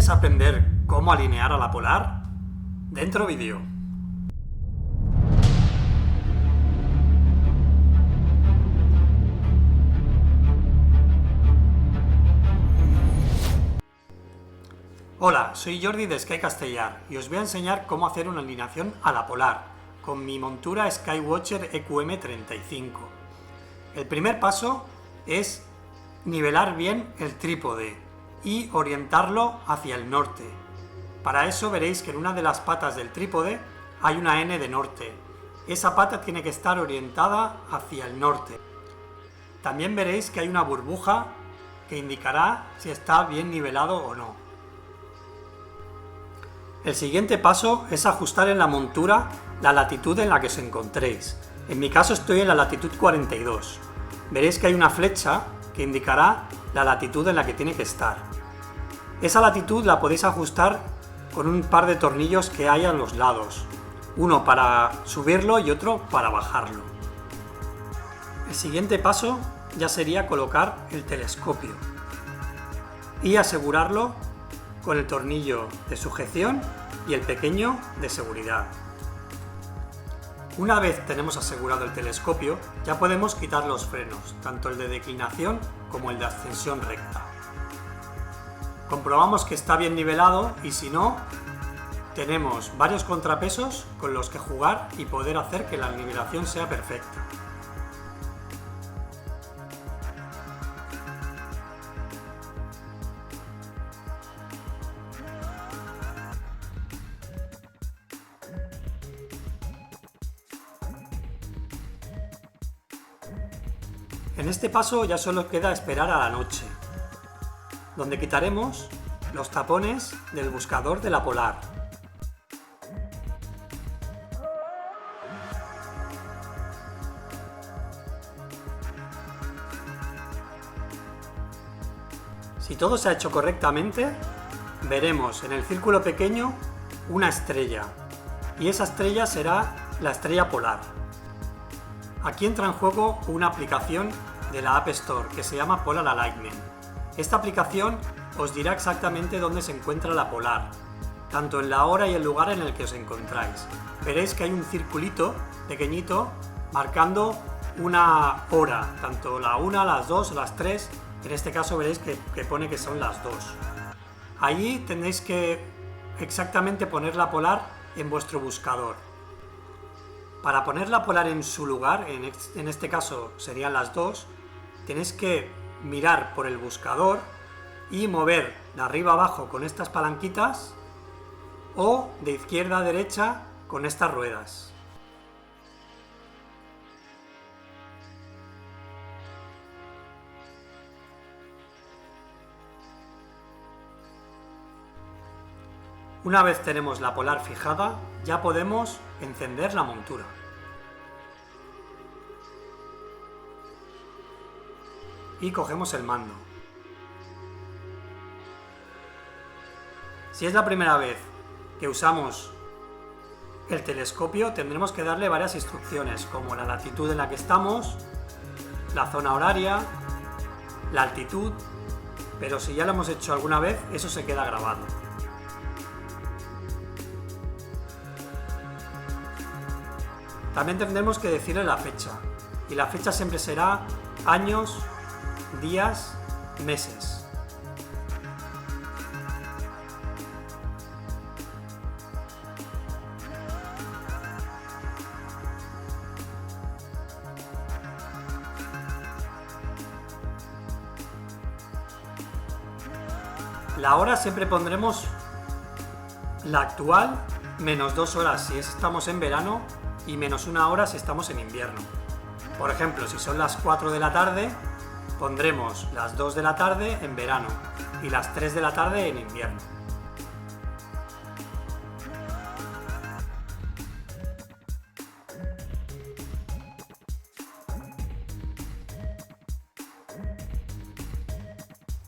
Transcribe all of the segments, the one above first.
¿Quieres aprender cómo alinear a la polar? Dentro vídeo. Hola, soy Jordi de Sky Castellar y os voy a enseñar cómo hacer una alineación a la polar con mi montura Skywatcher EQM35. El primer paso es nivelar bien el trípode y orientarlo hacia el norte. Para eso veréis que en una de las patas del trípode hay una N de norte. Esa pata tiene que estar orientada hacia el norte. También veréis que hay una burbuja que indicará si está bien nivelado o no. El siguiente paso es ajustar en la montura la latitud en la que os encontréis. En mi caso estoy en la latitud 42. Veréis que hay una flecha que indicará la latitud en la que tiene que estar. Esa latitud la podéis ajustar con un par de tornillos que hay a los lados. Uno para subirlo y otro para bajarlo. El siguiente paso ya sería colocar el telescopio y asegurarlo con el tornillo de sujeción y el pequeño de seguridad. Una vez tenemos asegurado el telescopio, ya podemos quitar los frenos, tanto el de declinación como el de ascensión recta. Comprobamos que está bien nivelado y si no, tenemos varios contrapesos con los que jugar y poder hacer que la nivelación sea perfecta. En este paso ya solo queda esperar a la noche, donde quitaremos los tapones del buscador de la polar. Si todo se ha hecho correctamente, veremos en el círculo pequeño una estrella, y esa estrella será la estrella polar. Aquí entra en juego una aplicación de la App Store que se llama Polar Alignment. Esta aplicación os dirá exactamente dónde se encuentra la polar, tanto en la hora y el lugar en el que os encontráis. Veréis que hay un circulito pequeñito marcando una hora, tanto la 1, las 2 o las 3. En este caso veréis que pone que son las 2. Allí tendréis que exactamente poner la polar en vuestro buscador. Para poner la polar en su lugar, en este caso serían las 2, tenéis que mirar por el buscador y mover de arriba a abajo con estas palanquitas o de izquierda a derecha con estas ruedas. Una vez tenemos la polar fijada, ya podemos encender la montura. Y cogemos el mando. Si es la primera vez que usamos el telescopio, tendremos que darle varias instrucciones, como la latitud en la que estamos, la zona horaria, la altitud, pero si ya lo hemos hecho alguna vez, eso se queda grabado. También tendremos que decirle la fecha, y la fecha siempre será años, días, meses. La hora siempre pondremos la actual menos 2 horas si estamos en verano y menos 1 hora si estamos en invierno. Por ejemplo, si son las 4 de la tarde, pondremos las 2 de la tarde en verano y las 3 de la tarde en invierno.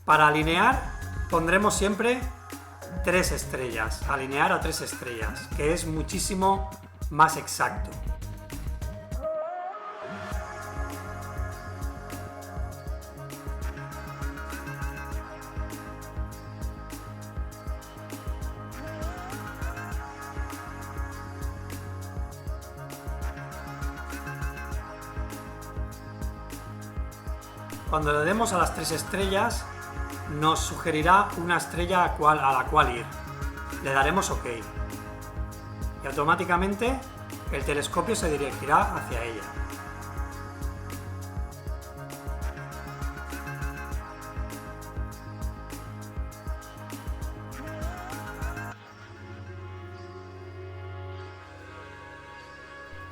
Para alinear pondremos siempre 3 estrellas, alinear a 3 estrellas, que es muchísimo más exacto. Cuando le demos a las 3 estrellas, nos sugerirá una estrella a la cual ir. Le daremos OK. Y automáticamente el telescopio se dirigirá hacia ella.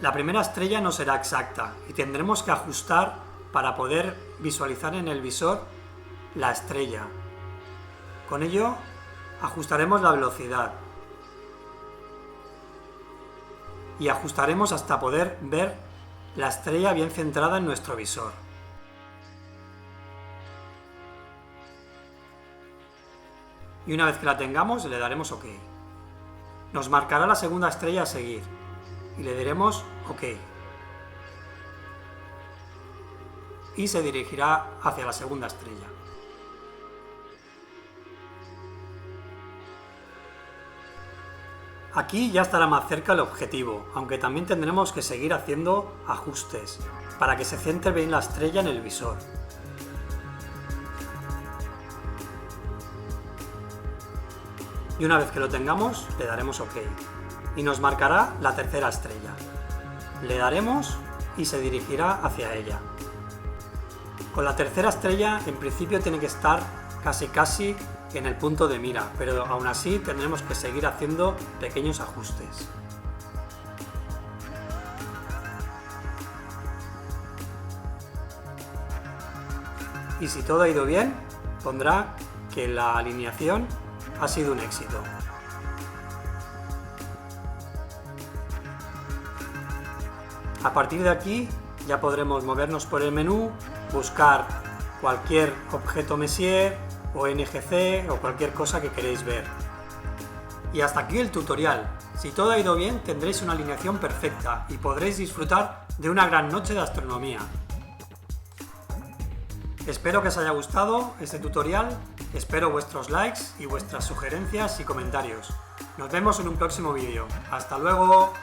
La primera estrella no será exacta y tendremos que ajustar para poder visualizar en el visor la estrella. Con ello ajustaremos la velocidad y ajustaremos hasta poder ver la estrella bien centrada en nuestro visor. Y una vez que la tengamos le daremos OK. Nos marcará la segunda estrella a seguir y le diremos OK. Y se dirigirá hacia la segunda estrella. Aquí ya estará más cerca el objetivo, aunque también tendremos que seguir haciendo ajustes para que se centre bien la estrella en el visor. Y una vez que lo tengamos, le daremos OK. Y nos marcará la tercera estrella. Le daremos y se dirigirá hacia ella. Con la tercera estrella, en principio tiene que estar casi en el punto de mira, pero aún así tendremos que seguir haciendo pequeños ajustes. Y si todo ha ido bien, pondrá que la alineación ha sido un éxito. A partir de aquí ya podremos movernos por el menú, buscar cualquier objeto Messier o NGC o cualquier cosa que queréis ver. Y hasta aquí el tutorial. Si todo ha ido bien, tendréis una alineación perfecta y podréis disfrutar de una gran noche de astronomía. Espero que os haya gustado este tutorial, espero vuestros likes y vuestras sugerencias y comentarios. Nos vemos en un próximo vídeo. ¡Hasta luego!